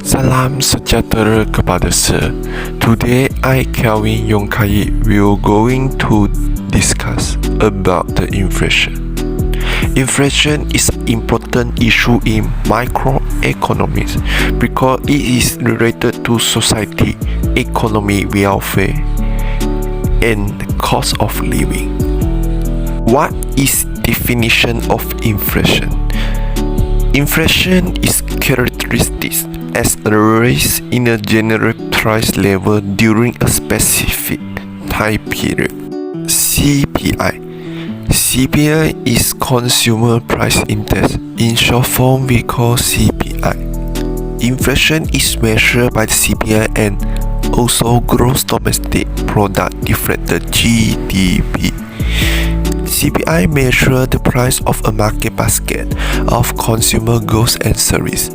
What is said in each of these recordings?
Salam sejahtera kepada semua. Today I Kelvin Yongkai will going to discuss about the inflation. Inflation is an important issue in microeconomics because it is related to society, economy, welfare, and the cost of living. What is definition of inflation? Inflation is characteristic as a rise in a general price level during a specific time period. CPI is Consumer Price Index. In short form, we call CPI. Inflation is measured by the CPI and also gross domestic product reflected GDP. CPI measures the price of a market basket of consumer goods and services.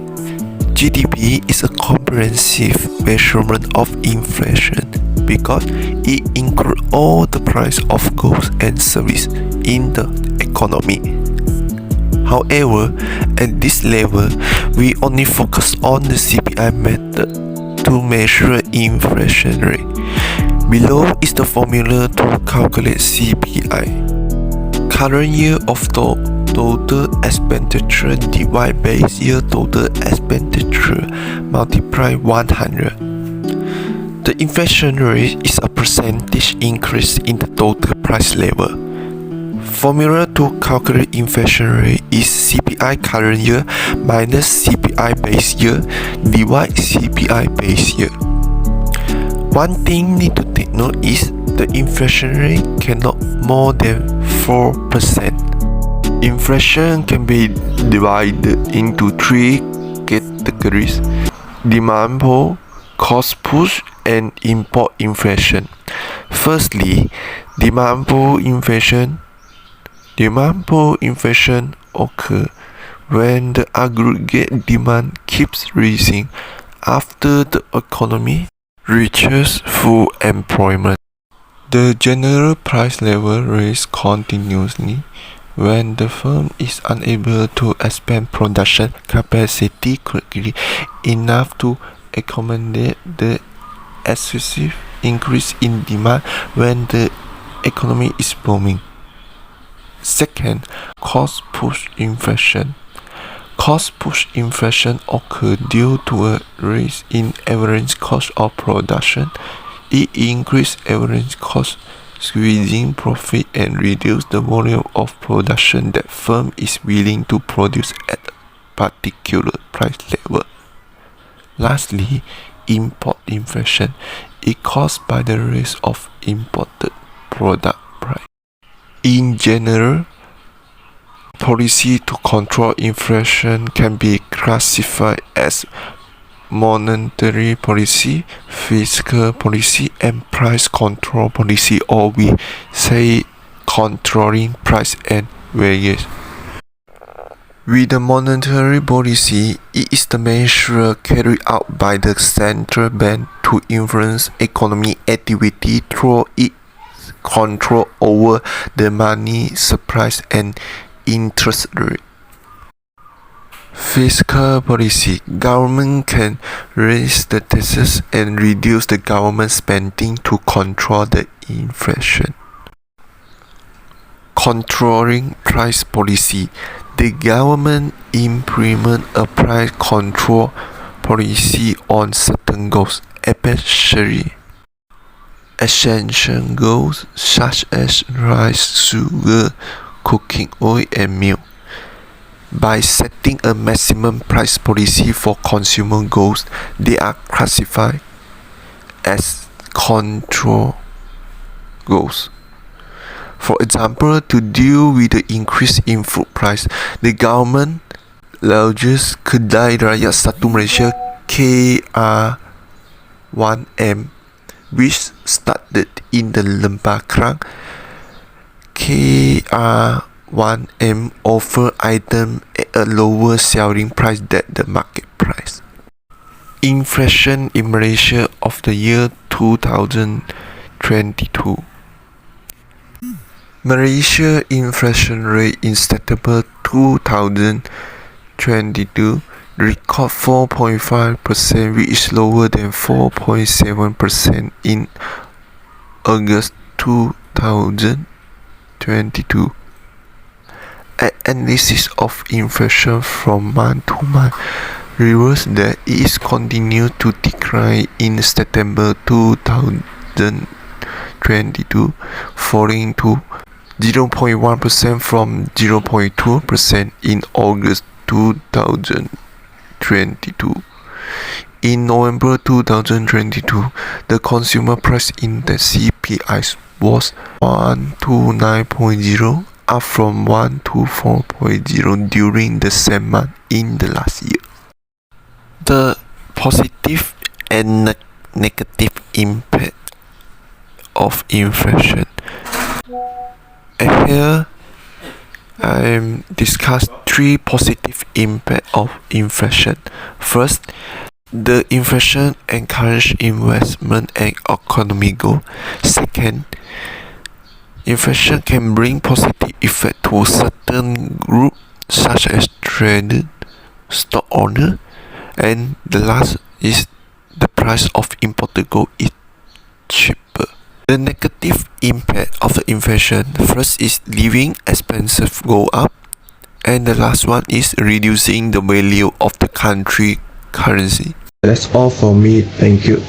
GDP is a comprehensive measurement of inflation because it includes all the price of goods and services in the economy. However, at this level, we only focus on the CPI method to measure inflation rate. Below is the formula to calculate CPI. Current year of total expenditure divided by year total expenditure multiply 100. The inflation rate is a percentage increase in the total price level. Formula to calculate inflation rate is CPI current year minus CPI base year divide CPI base year. One thing need to take note is the inflation rate cannot more than 4%. Inflation can be divided into three categories: demand pull, cost push, and import inflation. Firstly, demand pull inflation. Demand pull inflation occurs when the aggregate demand keeps rising after the economy reaches full employment. The general price level raises continuously when the firm is unable to expand production capacity quickly enough to accommodate the excessive increase in demand when the economy is booming. Second, cost push inflation. Cost push inflation occurs due to a rise in average cost of production. It increases average cost, squeezing profit and reduce the volume of production that firm is willing to produce at a particular price level. Lastly, import inflation is caused by the rise of imported product price. In general, policy to control inflation can be classified as monetary policy, fiscal policy, and price control policy, or we say controlling price and wages. With the monetary policy, it is the measure carried out by the central bank to influence economic activity through its control over the money supply and interest rate. Fiscal policy. Government can raise the taxes and reduce the government spending to control the inflation. Controlling price policy. The government implement a price control policy on certain goods, especially essential goods such as rice, sugar, cooking oil, and milk. By setting a maximum price policy for consumer goods, they are classified as control goods. For example, to deal with the increase in food price, the government launches Kedai Raya Satu Malaysia KR1M, which started in the Lembah Krang. KR1M offer items at a lower selling price than the market price. Inflation in Malaysia of the year 2022. Malaysia inflation rate in September 2022 record 4.5%, which is lower than 4.7% in August 2022. An analysis of inflation from month to month reveals that it is continued to decline in September 2022, falling to 0.1% from 0.2% in August 2022. In November 2022, the Consumer Price Index (CPI) was 129.0, up from 124.0 during the same month in the last year. The positive and negative impact of inflation. Here, I discuss three positive impact of inflation. First, the inflation encourage investment and economic growth. Second, inflation can bring positive effect to certain groups such as traders, stock owner, and the last is the price of imported gold is cheaper. The negative impact of the inflation, first is living expenses go up, and the last one is reducing the value of the country currency. That's all for me. Thank you.